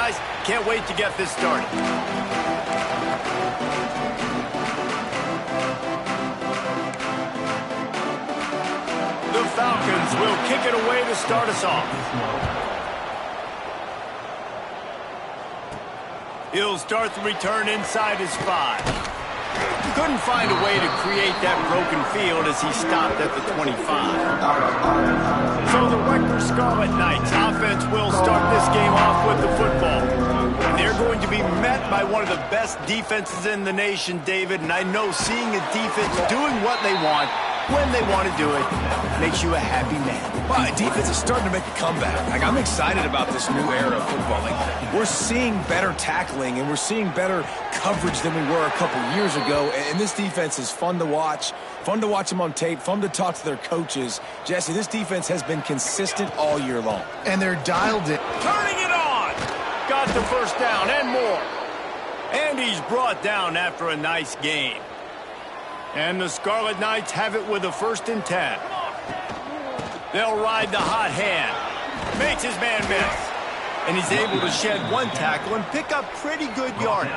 guys. Can't wait to get this started. The Falcons will kick it away to start us off. He'll start the return inside his 5. Couldn't find a way to create that broken field as he stopped at the 25. So the Rutgers Scarlet Knights offense will start this game off with the football. And they're going to be met by one of the best defenses in the nation, David. And I know seeing a defense doing what they want, when they want to do it, makes you a happy man. Well, defense is starting to make a comeback. I'm excited about this new era of football. We're seeing better tackling, and we're seeing better coverage than we were a couple years ago. And this defense is fun to watch them on tape, fun to talk to their coaches. Jesse, this defense has been consistent all year long. And they're dialed in. Turning it on! Got the first down and more. And he's brought down after a nice gain. And the Scarlet Knights have it with a 1st and 10. They'll ride the hot hand. Makes his man miss. And he's able to shed one tackle and pick up pretty good yardage.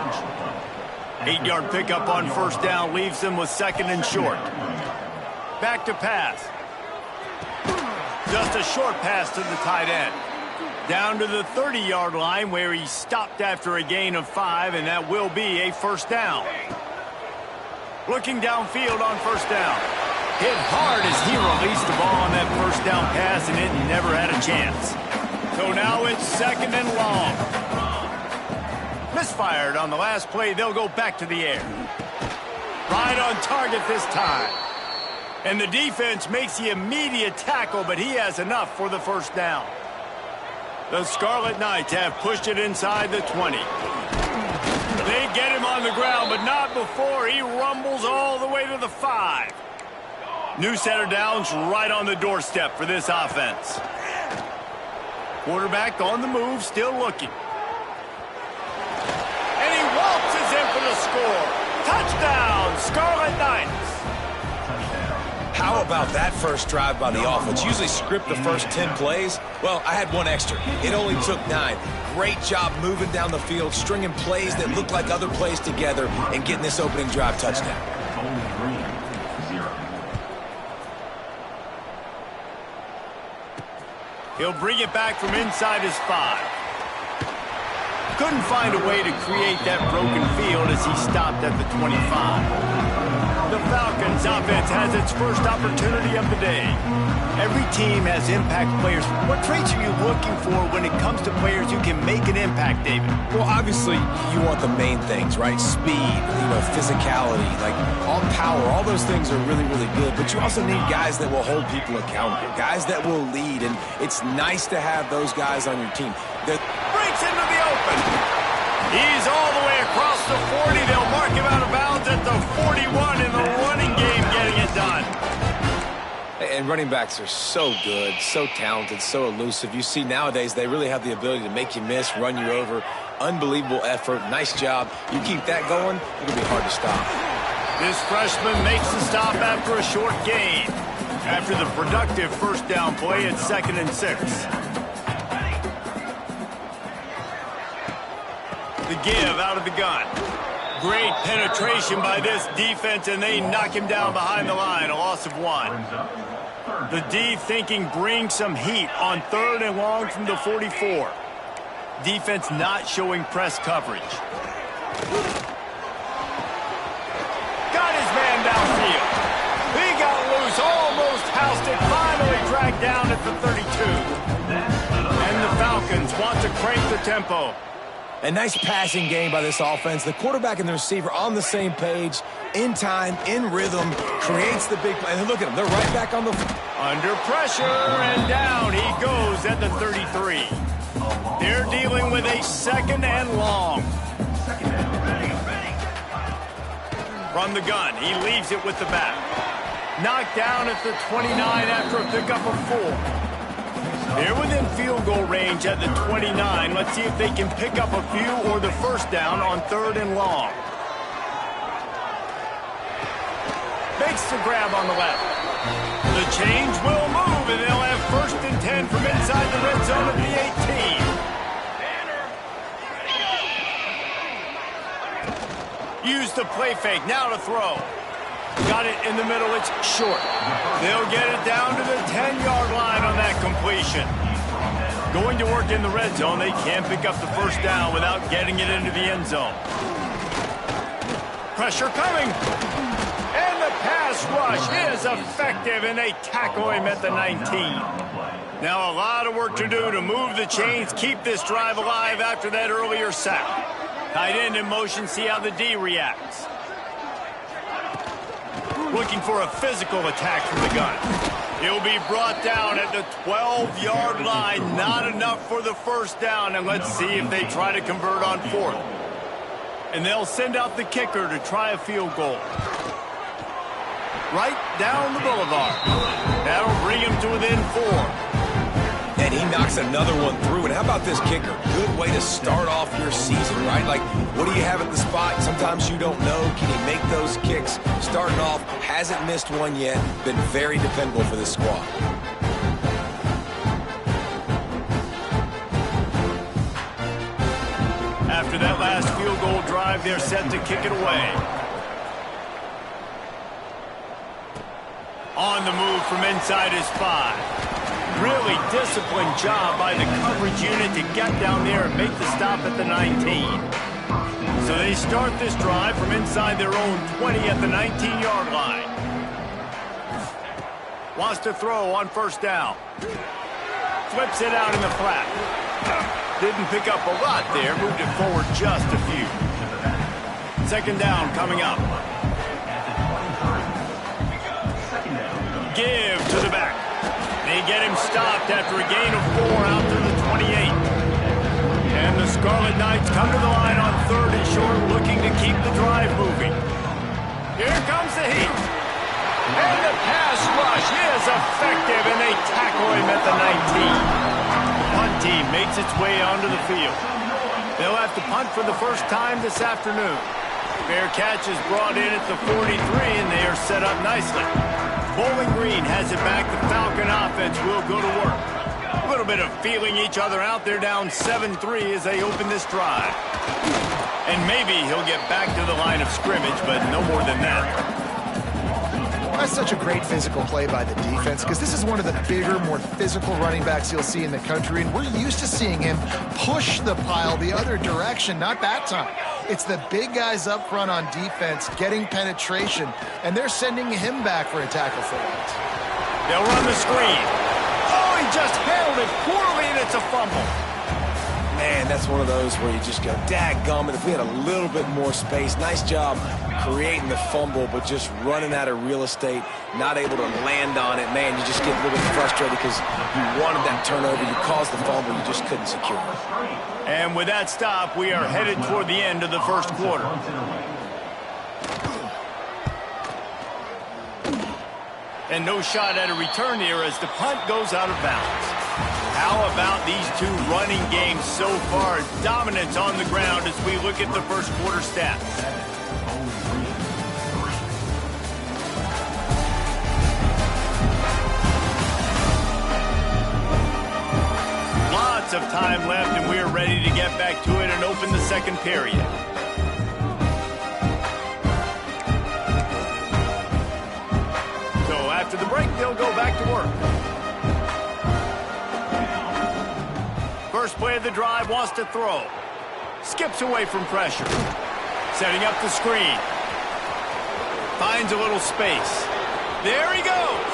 8-yard pickup on 1st down leaves them with 2nd and short. Back to pass. Just a short pass to the tight end. Down to the 30-yard line where he stopped after a gain of 5, and that will be a 1st down. Looking downfield on 1st down. Hit hard as he released the ball on that 1st down pass, and it never had a chance. So now it's 2nd and long. Misfired on the last play. They'll go back to the air. Right on target this time. And the defense makes the immediate tackle, but he has enough for the 1st down. The Scarlet Knights have pushed it inside the 20. They get him on the ground, but not before he rumbles all the way to the 5. New set of downs right on the doorstep for this offense. Quarterback on the move, still looking. And he waltzes in for the score. Touchdown, Scarlet Knights. How about that first drive by the offense? Usually script the first 10 plays. Well, I had one extra. It only took 9. Great job moving down the field, stringing plays that look like other plays together, and getting this opening drive touchdown. He'll bring it back from inside his 5. Couldn't find a way to create that broken field as he stopped at the 25. The Falcons offense has its first opportunity of the day. Every team has impact players. What traits are you looking for when it comes to players who can make an impact, David? Well, obviously, you want the main things, right? Speed, physicality, all power. All those things are really, really good. But you also need guys that will hold people accountable, guys that will lead. And it's nice to have those guys on your team. Breaks into the open. He's all the way across the 40. They'll mark him out of bounds at the 41 in the running game, getting it done. And running backs are so good, so talented, so elusive. You see nowadays they really have the ability to make you miss, run you over. Unbelievable effort. Nice job. You keep that going, it'll be hard to stop. This freshman makes the stop after a short gain. After the productive 1st down play, it's 2nd and 6. The give out of the gun. Great penetration by this defense, and they knock him down behind the line, a loss of 1. The D thinking bring some heat on 3rd and long from the 44. Defense not showing press coverage. Got his man downfield. He got loose, almost housed it, finally dragged down at the 32. And the Falcons want to crank the tempo. A nice passing game by this offense. The quarterback and the receiver on the same page, in time, in rhythm, creates the big play. And look at them, they're right back on the... Under pressure, and down he goes at the 33. They're dealing with a 2nd and long. From the gun, he leaves it with the back. Knocked down at the 29 after a pickup of 4. They're within field goal range at the 29. Let's see if they can pick up a few or the 1st down on 3rd and long. Makes the grab on the left. The change will move, and they'll have 1st and 10 from inside the red zone of the 18. the play fake. Now to throw. Got it in the middle. It's short. They'll get it down to the 10-yard line on that completion. Going to work in the red zone. They can't pick up the first down without getting it into the end zone. Pressure coming. And the pass rush is effective, and they tackle him at the 19. Now a lot of work to do to move the chains, keep this drive alive after that earlier sack. Tight end in motion, see how the D reacts. Looking for a physical attack from the gun. He'll be brought down at the 12-yard line. Not enough for the first down, and let's see if they try to convert on fourth. And they'll send out the kicker to try a field goal. Right down the boulevard. That'll bring him to within 4. And he knocks another one through. And how about this kicker? Good way to start off your season, right? Like, what do you have at the spot? Sometimes you don't know. Can he make those kicks? Starting off, hasn't missed one yet. Been very dependable for this squad. After that last field goal drive, they're set to kick it away. On the move from inside his 5. Really disciplined job by the coverage unit to get down there and make the stop at the 19. So they start this drive from inside their own 20 at the 19-yard line. Wants to throw on first down. Flips it out in the flat. Didn't pick up a lot there. Moved it forward just a few. Second down coming up. Give to the back. They get him stopped after a gain of 4 out to the 28. And the Scarlet Knights come to the line on 3rd and short, looking to keep the drive moving. Here comes the heat. And the pass rush is effective, and they tackle him at the 19. The punt team makes its way onto the field. They'll have to punt for the first time this afternoon. Fair catch is brought in at the 43, and they are set up nicely. Bowling Green has it back. The Falcon offense will go to work. A little bit of feeling each other out. They're down 7-3 as they open this drive. And maybe he'll get back to the line of scrimmage, but no more than that. That's such a great physical play by the defense because this is one of the bigger, more physical running backs you'll see in the country, and we're used to seeing him push the pile the other direction, not that time. It's the big guys up front on defense getting penetration, and they're sending him back for a tackle for it. They'll run the screen. Oh, he just handled it poorly, and it's a fumble. Man, that's one of those where you just go, dadgummit, if we had a little bit more space. Nice job creating the fumble, but just running out of real estate, not able to land on it. Man, you just get a little bit frustrated because you wanted that turnover. You caused the fumble. You just couldn't secure it. And with that stop, we are headed toward the end of the first quarter. And no shot at a return here as the punt goes out of bounds. How about these two running games so far? Dominance on the ground as we look at the first quarter stats. Lots of time left, and we are ready to get back to it and open the second period. So after the break, they'll go back to work. First play of the drive, wants to throw. Skips away from pressure. Setting up the screen. Finds a little space. There he goes.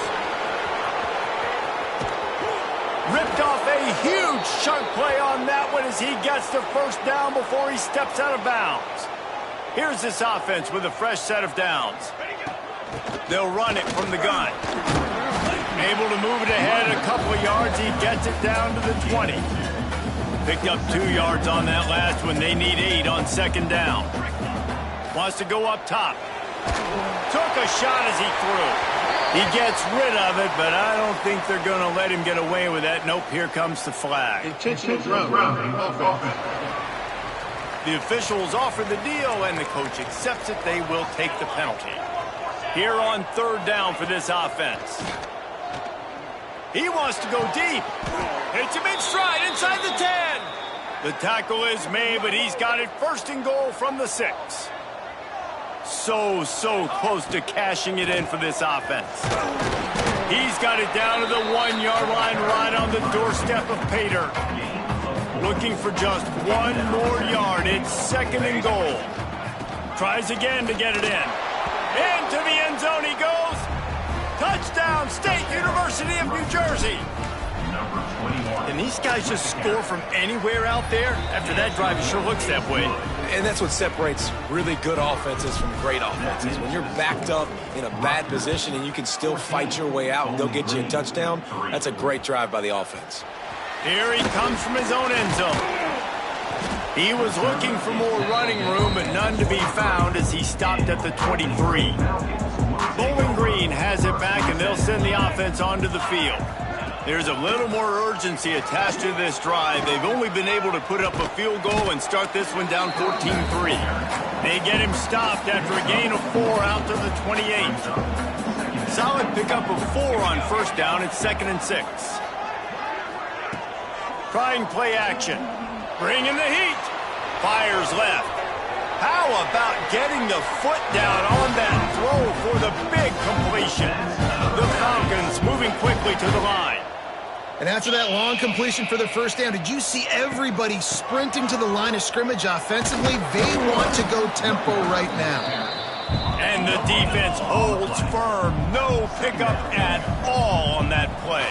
Ripped off a huge chunk play on that one as he gets the first down before he steps out of bounds. Here's this offense with a fresh set of downs. They'll run it from the gun. Able to move it ahead a couple of yards. He gets it down to the 20. Picked up 2 yards on that last one. They need 8 on second down. Wants to go up top. Took a shot as he threw. He gets rid of it, but I don't think they're going to let him get away with that. Nope, here comes the flag. Intentional throw. The officials offer the deal, and the coach accepts it. They will take the penalty. Here on third down for this offense. He wants to go deep. Hits him in stride inside the 10. The tackle is made, but he's got it first and goal from the 6. So close to cashing it in for this offense. He's got it down to the 1-yard line right on the doorstep of pay dirt. Looking for just one more yard. It's 2nd and goal. Tries again to get it in. Into the end zone he goes. Touchdown, State University of New Jersey. Can these guys just score from anywhere out there? After that drive, it sure looks that way. And that's what separates really good offenses from great offenses. When you're backed up in a bad position and you can still fight your way out and they'll get you a touchdown, that's a great drive by the offense. Here he comes from his own end zone. He was looking for more running room, but none to be found as he stopped at the 23. Bowling Green has it back, and they'll send the offense onto the field. There's a little more urgency attached to this drive. They've only been able to put up a field goal and start this one down 14-3. They get him stopped after a gain of 4 out to the 28. Solid pickup of 4 on first down. It's 2nd and 6. Trying play action. Bringing the heat. Fires left. How about getting the foot down on that throw for the big completion? The Falcons moving quickly to the line. And after that long completion for the first down, did you see everybody sprinting to the line of scrimmage offensively? They want to go tempo right now. And the defense holds firm. No pickup at all on that play.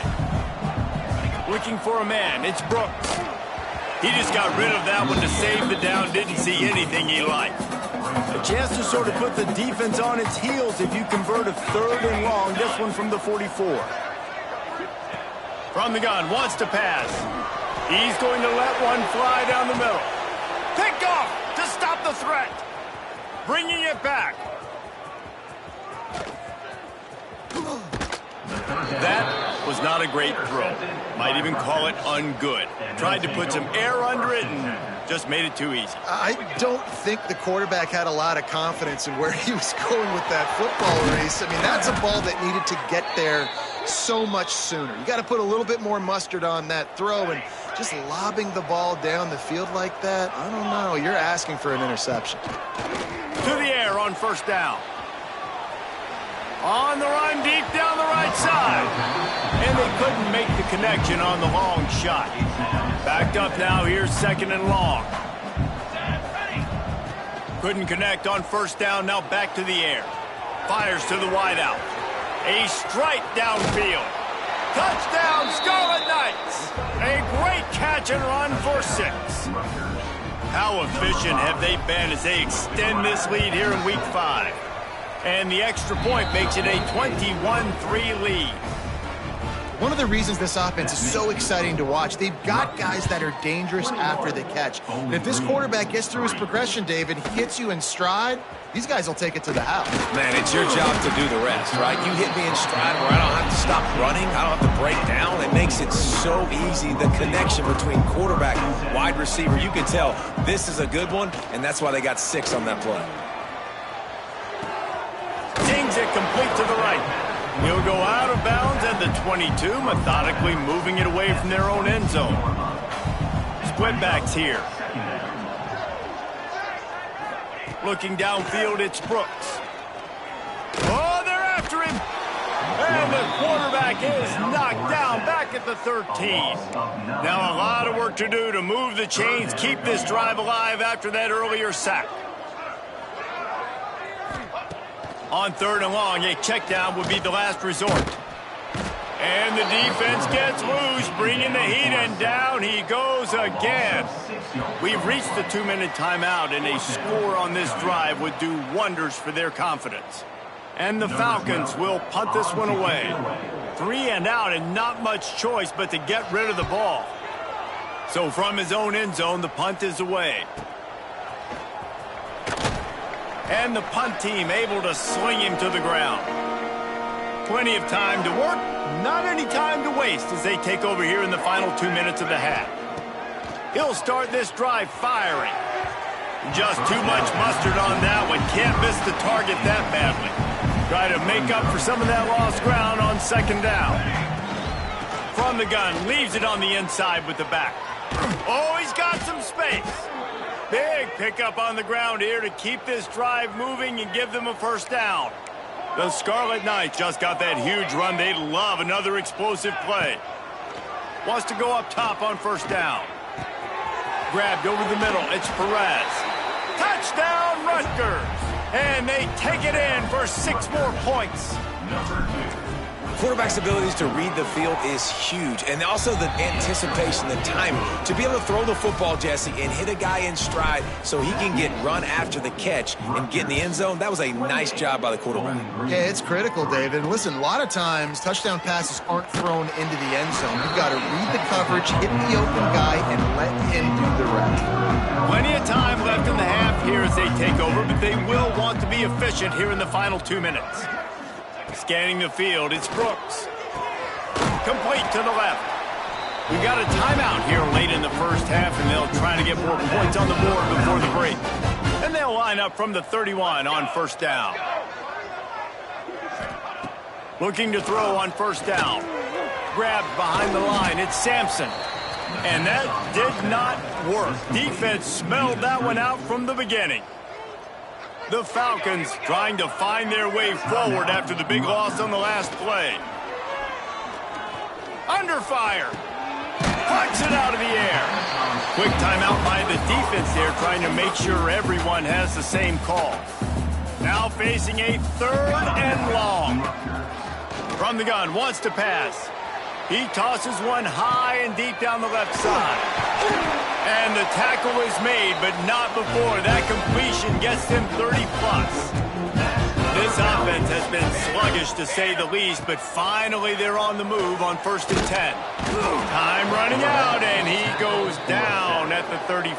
Looking for a man. It's Brooks. He just got rid of that one to save the down. Didn't see anything he liked. A chance to sort of put the defense on its heels if you convert a 3rd and long. This one from the 44. From the gun, wants to pass. He's going to let one fly down the middle. Pick off to stop the threat. Bringing it back. That was not a great throw. Might even call it ungood. Tried to put some air under it and just made it too easy. I don't think the quarterback had a lot of confidence in where he was going with that football race. I mean, that's a ball that needed to get there so much sooner. You got to put a little bit more mustard on that throw, and just lobbing the ball down the field like that, I don't know. You're asking for an interception. To the air on first down. On the run deep down the right side. And they couldn't make the connection on the long shot. Backed up now, here's 2nd and long. Couldn't connect on first down, now back to the air. Fires to the wideout. A strike downfield. Touchdown, Scarlet Knights. A great catch and run for 6. How efficient have they been as they extend this lead here in Week 5? And the extra point makes it a 21-3 lead. One of the reasons this offense is so exciting to watch, they've got guys that are dangerous after the catch. And if this quarterback gets through his progression, David, hits you in stride, these guys will take it to the house. Man, it's your job to do the rest, right? You hit me in stride where I don't have to stop running. I don't have to break down. It makes it so easy. The connection between quarterback and wide receiver, you can tell this is a good one, and that's why they got 6 on that play. Sings it complete to the right. He'll go out of bounds at the 22, methodically moving it away from their own end zone. Split backs here. Looking downfield, it's Brooks. Oh, they're after him. And the quarterback is knocked down back at the 13. Now a lot of work to do to move the chains, keep this drive alive after that earlier sack. On 3rd and long, a check down would be the last resort. And the defense gets loose, bringing the heat, and down he goes again. We've reached the 2-minute timeout, and a score on this drive would do wonders for their confidence. And the Falcons will punt this one away. 3 and out, and not much choice but to get rid of the ball. So from his own end zone, the punt is away. And the punt team able to sling him to the ground. Plenty of time to work, not any time to waste as they take over here in the final 2 minutes of the half. He'll start this drive firing. Just too much mustard on that one. Can't miss the target that badly. Try to make up for some of that lost ground on 2nd down. From the gun, leaves it on the inside with the back. Oh, he's got some space. Big pickup on the ground here to keep this drive moving and give them a first down. The Scarlet Knights just got that huge run. They'd love another explosive play. Wants to go up top on first down. Grabbed over the middle. It's Perez. Touchdown, Rutgers. And they take it in for 6 more points. Quarterback's abilities to read the field is huge, and also the anticipation, the timing. To be able to throw the football, Jesse, and hit a guy in stride so he can get run after the catch and get in the end zone, that was a nice job by the quarterback. Yeah, it's critical, David. Listen, a lot of times touchdown passes aren't thrown into the end zone. You've got to read the coverage, hit the open guy, and let him do the rest. Plenty of time left in the half here as they take over, but they will want to be efficient here in the final 2 minutes. Scanning the field, it's Brooks. Complete to the left. We've got a timeout here late in the first half, and they'll try to get more points on the board before the break. And they'll line up from the 31 on first down. Looking to throw on first down. Grabbed behind the line, it's Sampson. And that did not work. Defense smelled that one out from the beginning. The Falcons trying to find their way forward after the big loss on the last play. Under fire. Pucks it out of the air. Quick timeout by the defense there, trying to make sure everyone has the same call. Now facing a 3rd and long. From the gun, wants to pass. He tosses one high and deep down the left side. And the tackle is made, but not before that completion gets them 30+. This offense has been sluggish to say the least, but finally they're on the move on 1st and 10. Time running out, and he goes down at the 34.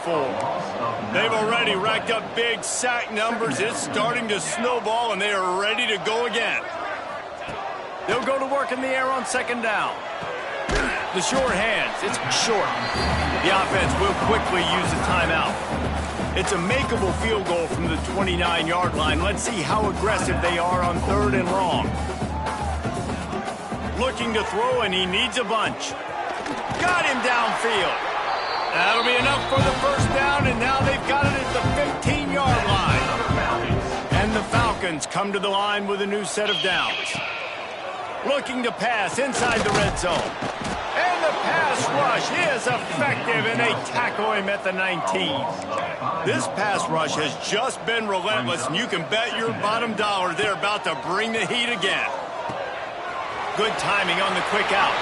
They've already racked up big sack numbers. It's starting to snowball, and they are ready to go again. They'll go to work in the air on 2nd down. The short hands, it's short. The offense will quickly use a timeout. It's a makeable field goal from the 29-yard line. Let's see how aggressive they are on 3rd and long. Looking to throw, and he needs a bunch. Got him downfield. That'll be enough for the first down, and now they've got it at the 15-yard line. And the Falcons come to the line with a new set of downs. Looking to pass inside the red zone. And the pass rush is effective, and they tackle him at the 19. This pass rush has just been relentless, and you can bet your bottom dollar they're about to bring the heat again. Good timing on the quick out.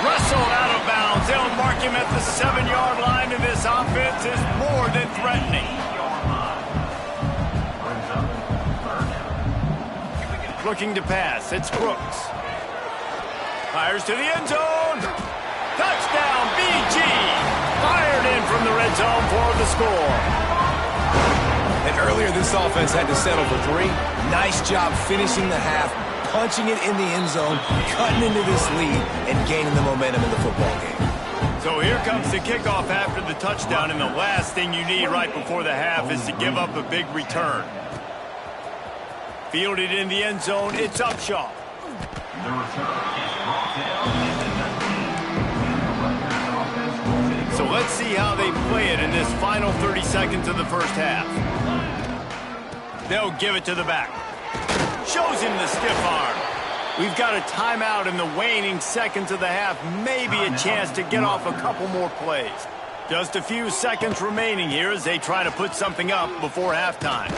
Russell out of bounds. They'll mark him at the 7-yard line, and this offense is more than threatening. Looking to pass. It's Brooks. Fires to the end zone. Touchdown, BG. Fired in from the red zone for the score. And earlier this offense had to settle for 3. Nice job finishing the half, punching it in the end zone, cutting into this lead, and gaining the momentum in the football game. So here comes the kickoff after the touchdown, and the last thing you need right before the half is to give up a big return. Fielded in the end zone, it's Upshaw. So let's see how they play it in this final 30 seconds of the first half. They'll give it to the back. Shows him the stiff arm. We've got a timeout in the waning seconds of the half. Maybe a chance to get off a couple more plays. Just a few seconds remaining here as they try to put something up before halftime.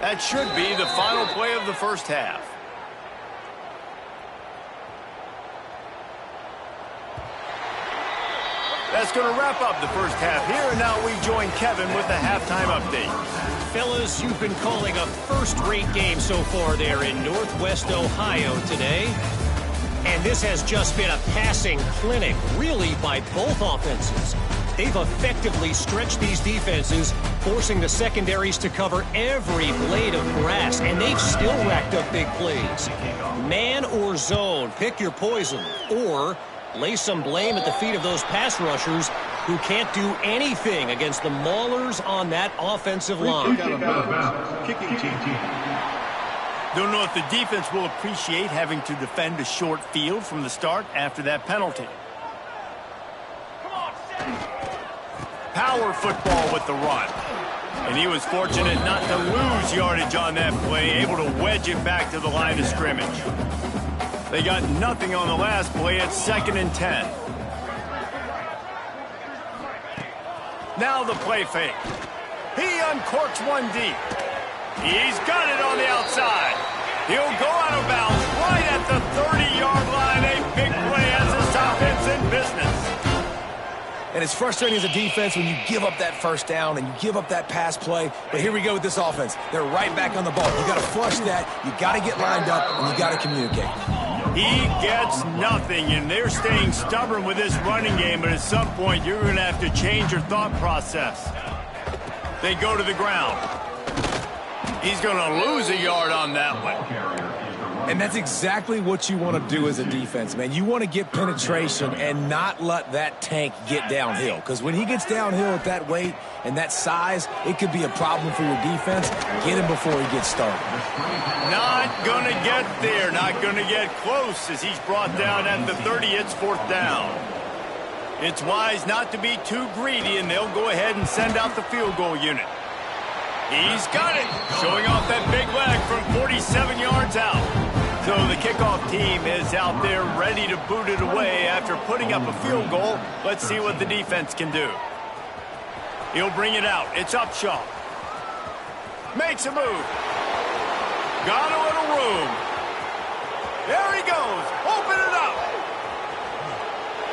That should be the final play of the first half. That's going to wrap up the first half here, and now we join Kevin with the halftime update. Fellas, you've been calling a first-rate game so far there in Northwest Ohio today. And this has just been a passing clinic, really, by both offenses. They've effectively stretched these defenses, forcing the secondaries to cover every blade of grass, and they've still racked up big plays. Man or zone, pick your poison, or lay some blame at the feet of those pass rushers who can't do anything against the maulers on that offensive line. Don't know if the defense will appreciate having to defend a short field from the start after that penalty. Power football with the run. And he was fortunate not to lose yardage on that play, able to wedge it back to the line of scrimmage. They got nothing on the last play. It's 2nd and 10. Now the play fake. He uncorks one deep. He's got it on the outside. He'll go out of bounds right at the 30-yard line. A big play as this offense in business. And it's frustrating as a defense when you give up that first down and you give up that pass play. But here we go with this offense. They're right back on the ball. You got to flush that. You got to get lined up, and you got to communicate. He gets nothing, and they're staying stubborn with this running game, but at some point you're going to have to change your thought process. They go to the ground. He's going to lose a yard on that one. And that's exactly what you want to do as a defense, man. You want to get penetration and not let that tank get downhill. Because when he gets downhill at that weight and that size, it could be a problem for your defense. Get him before he gets started. Not going to get there. Not going to get close as he's brought down at the 30. It's 4th down. It's wise not to be too greedy, and they'll go ahead and send out the field goal unit. He's got it, showing off that big leg from 47 yards out. So the kickoff team is out there ready to boot it away after putting up a field goal. Let's see what the defense can do. He'll bring it out. It's Upshaw. Makes a move. Got a little room. There he goes. Open it up.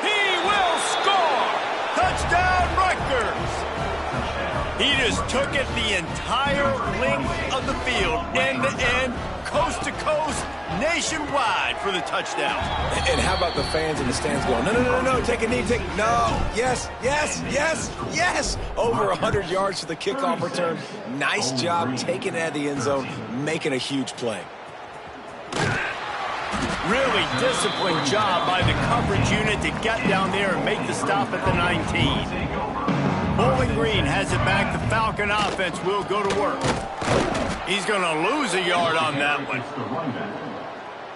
He will score. Touchdown, Rutgers. He just took it the entire length of the field, end to end, coast to coast, nationwide for the touchdown. And how about the fans in the stands going, no, take a knee, no, yes, over 100 yards to the kickoff return. Nice job taking it out of the end zone, making a huge play. Really disciplined job by the coverage unit to get down there and make the stop at the 19. Bowling Green has it back. The Falcon offense will go to work. He's going to lose a yard on that one.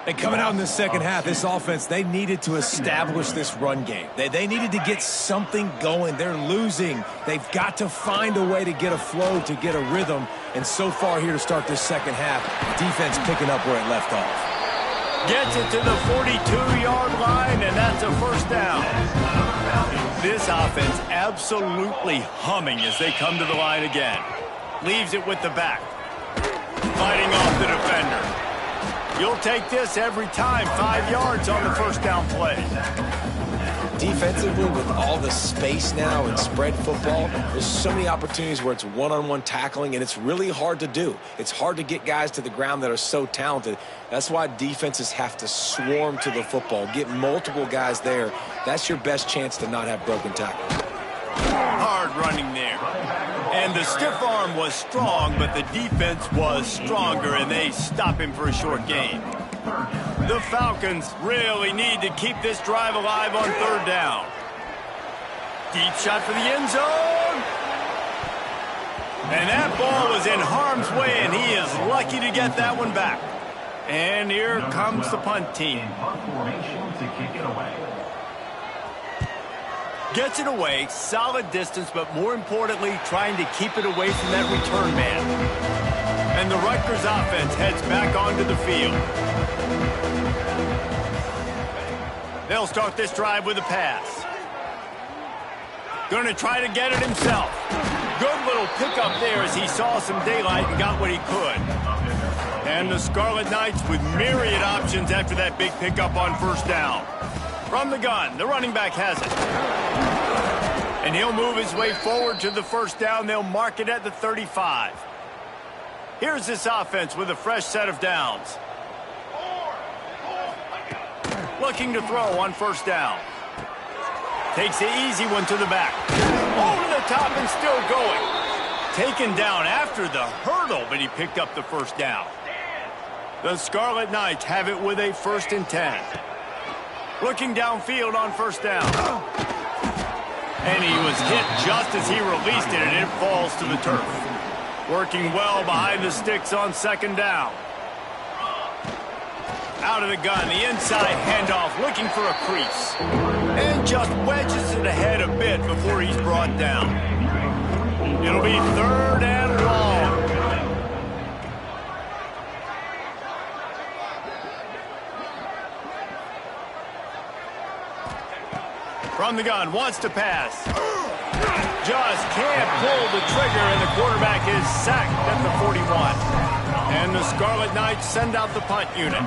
And coming out in the second half, this offense, they needed to establish this run game. They needed to get something going. They're losing. They've got to find a way to get a flow, to get a rhythm. And so far here to start this second half, defense picking up where it left off. Gets it to the 42-yard line, and that's a 1st down. This offense absolutely humming as they come to the line again. Leaves it with the back. Fighting off the defender. You'll take this every time. 5 yards on the 1st down play. Defensively, with all the space now and spread football, there's so many opportunities where it's one-on-one tackling, and it's really hard to do. It's hard to get guys to the ground that are so talented. That's why defenses have to swarm to the football, get multiple guys there. That's your best chance to not have broken tackles. Hard running there. And the stiff arm was strong, but the defense was stronger, and they stop him for a short gain. The Falcons really need to keep this drive alive on 3rd down. Deep shot for the end zone. And that ball was in harm's way, and he is lucky to get that one back. And here comes the punt team. Gets it away, solid distance, but more importantly, trying to keep it away from that return man. And the Rutgers offense heads back onto the field. They'll start this drive with a pass. Going to try to get it himself. Good little pickup there as he saw some daylight and got what he could. And the Scarlet Knights with myriad options after that big pickup on 1st down. From the gun, the running back has it. And he'll move his way forward to the 1st down. They'll mark it at the 35. Here's this offense with a fresh set of downs. Looking to throw on 1st down. Takes the easy one to the back. Over the top and still going. Taken down after the hurdle, but he picked up the 1st down. The Scarlet Knights have it with a 1st and 10. Looking downfield on 1st down. And he was hit just as he released it, and it falls to the turf. Working well behind the sticks on 2nd down. Out of the gun, the inside handoff, looking for a crease. And just wedges it ahead a bit before he's brought down. It'll be 3rd and long. From the gun, wants to pass. Just can't pull the trigger, and the quarterback is sacked at the 41. And the Scarlet Knights send out the punt unit.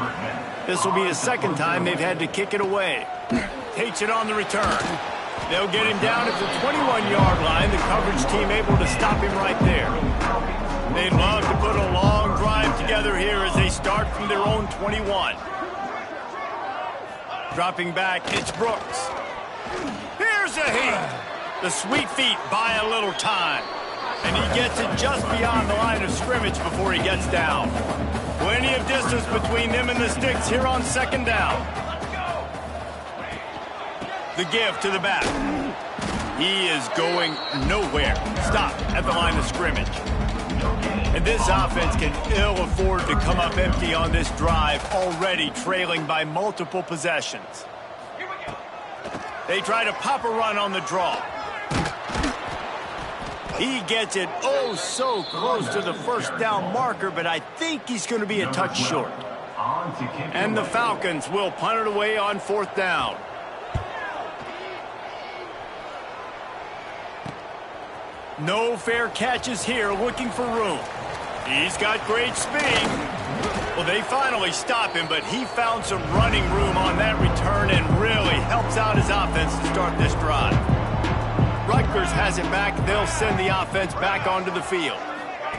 This will be the 2nd time they've had to kick it away. Takes it on the return. They'll get him down at the 21-yard line. The coverage team able to stop him right there. They'd love to put a long drive together here as they start from their own 21. Dropping back, it's Brooks. Here's a heat. The sweet feet buy a little time. And he gets it just beyond the line of scrimmage before he gets down. Plenty of distance between them and the sticks here on 2nd down. The give to the back. He is going nowhere. Stop at the line of scrimmage. And this offense can ill afford to come up empty on this drive, already trailing by multiple possessions. They try to pop a run on the draw. He gets it oh so close to the 1st down marker, but I think he's going to be a touch short. And the Falcons will punt it away on 4th down. No fair catches here, looking for room. He's got great speed. Well, they finally stop him, but he found some running room on that return and really helps out his offense to start this drive. Rutgers has it back. They'll send the offense back onto the field.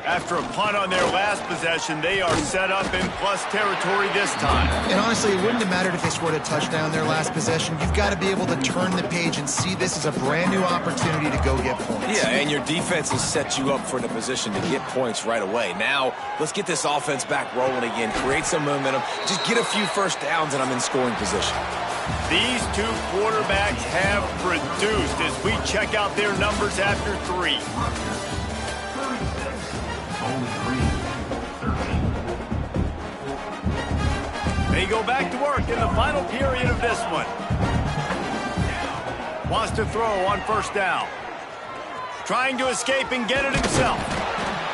After a punt on their last possession, they are set up in plus territory this time. And honestly, it wouldn't have mattered if they scored a touchdown their last possession. You've got to be able to turn the page and see this as a brand new opportunity to go get points. Yeah, and your defense has set you up for the position to get points right away. Now, let's get this offense back rolling again, create some momentum, just get a few 1st downs, and I'm in scoring position. These two quarterbacks have produced as we check out their numbers after 3. They go back to work in the final period of this one. Wants to throw on 1st down. Trying to escape and get it himself.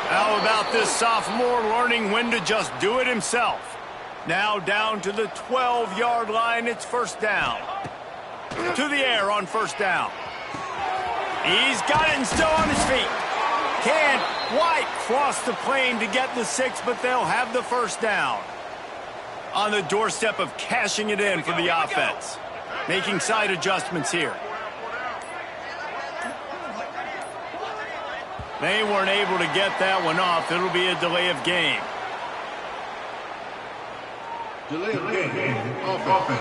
How about this sophomore learning when to just do it himself? Now down to the 12-yard line, it's 1st down. To the air on 1st down. He's got it and still on his feet. Can't quite cross the plane to get the 6, but they'll have the 1st down. On the doorstep of cashing it in for the offense. Making side adjustments here. They weren't able to get that one off. It'll be a delay of game. Delay of game. Offense.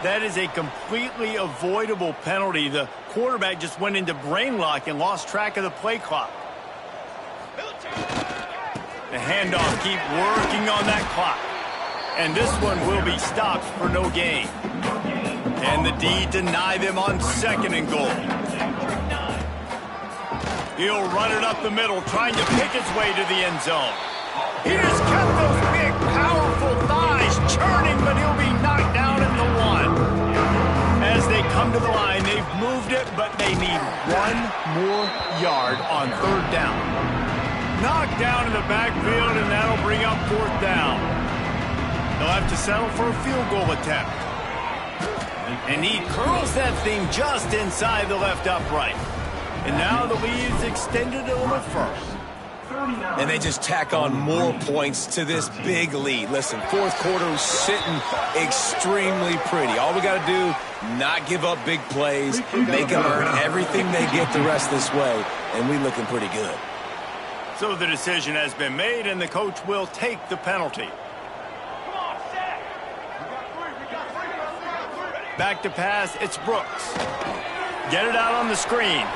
That is a completely avoidable penalty. The quarterback just went into brain lock and lost track of the play clock. The handoff, keep working on that clock. And this one will be stopped for no gain. And the D deny them on 2nd and goal. He'll run it up the middle, trying to pick his way to the end zone. He just kept those big, powerful thighs churning, but he'll be knocked down at the 1. As they come to the line, they've moved it, but they need 1 more yard on 3rd down. Knocked down in the backfield, and that'll bring up 4th down. They'll have to settle for a field goal attempt. And he curls that thing just inside the left upright. And now the lead is extended a little further. And they just tack on more points to this big lead. Listen, 4th quarter is sitting extremely pretty. All we got to do, not give up big plays, make them earn everything they get the rest this way, and we looking pretty good. So the decision has been made, and the coach will take the penalty. Back to pass, it's Brooks. Get it out on the screen.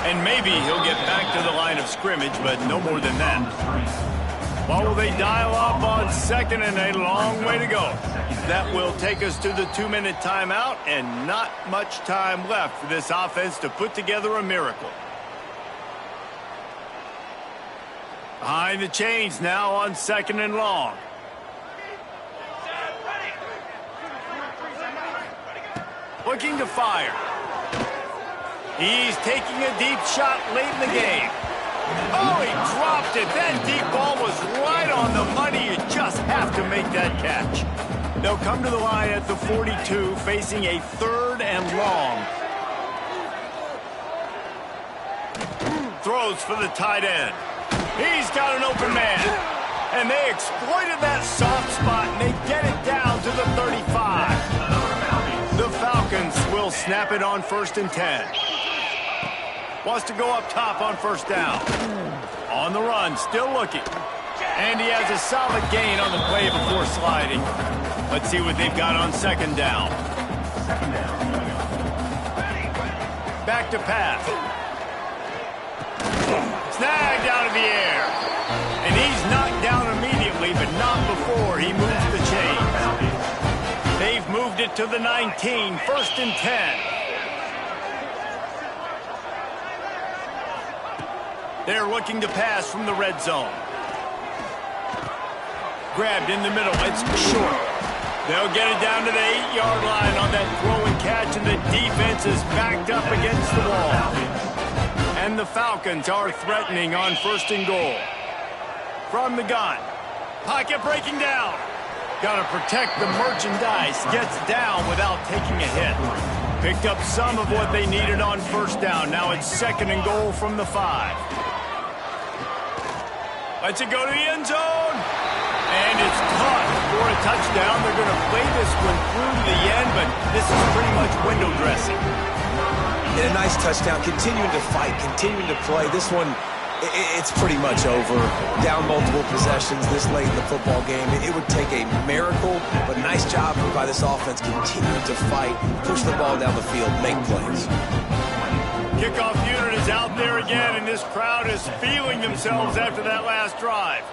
And maybe he'll get back to the line of scrimmage, but no more than that. Well, will they dial up on 2nd and a long way to go? That will take us to the 2-minute timeout, and not much time left for this offense to put together a miracle. Behind the chains now on 2nd and long. Looking to fire. He's taking a deep shot late in the game. Oh, he dropped it. That deep ball was right on the money. You just have to make that catch. They'll come to the line at the 42, facing a 3rd and long. Throws for the tight end. He's got an open man. And they exploited that soft spot, and they get it down to the 35. The Falcons will snap it on 1st and 10. Wants to go up top on 1st down. On the run, still looking. And he has a solid gain on the play before sliding. Let's see what they've got on 2nd down. Back to pass. Snagged out of the air. And he's knocked down immediately, but not before he moves the chains. They've moved it to the 19, 1st and 10. They're looking to pass from the red zone. Grabbed in the middle. It's short. They'll get it down to the 8-yard line on that throw and catch, and the defense is backed up against the wall. And the Falcons are threatening on 1st and goal. From the gun. Pocket breaking down. Got to protect the merchandise. Gets down without taking a hit. Picked up some of what they needed on 1st down. Now it's 2nd and goal from the 5. Lets it go to the end zone. And it's caught for a touchdown. They're going to play this one through to the end, but this is pretty much window dressing. And a nice touchdown. Continuing to fight, continuing to play. This one, it's pretty much over. Down multiple possessions this late in the football game. It would take a miracle, but nice job by this offense continuing to fight, push the ball down the field, make plays. Kickoff unit is out there again, and this crowd is feeling themselves after that last drive.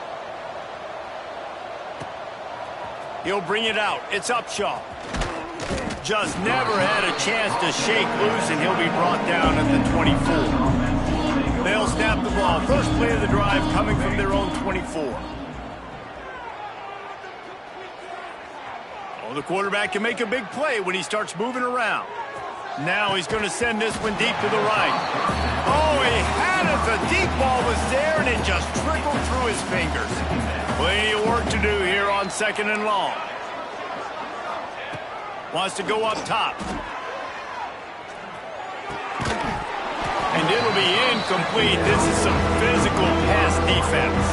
He'll bring it out. It's Upshaw. Just never had a chance to shake loose, and he'll be brought down at the 24. They'll snap the ball. First play of the drive coming from their own 24. Oh, the quarterback can make a big play when he starts moving around. Now he's going to send this one deep to the right. Oh, he had it. The deep ball was there, and it just trickled through his fingers. Plenty of work to do here on 2nd and long. Wants to go up top. And it'll be incomplete. This is some physical pass defense.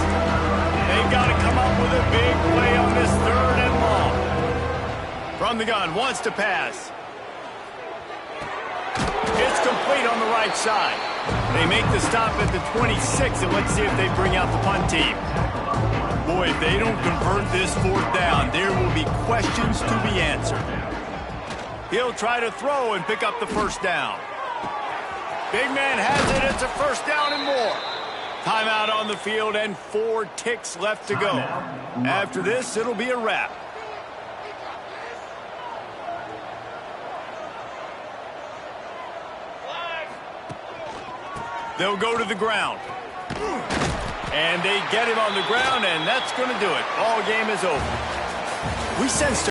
They've got to come up with a big play on this 3rd and long. From the gun, wants to pass. It's complete on the right side. They make the stop at the 26, and let's see if they bring out the punt team. Boy, if they don't convert this 4th down, there will be questions to be answered. He'll try to throw and pick up the 1st down. Big man has it. It's a 1st down and more. Timeout on the field and 4 ticks left to go. After this, it'll be a wrap. They'll go to the ground. And they get him on the ground, and that's going to do it. Ball game is over. We sensed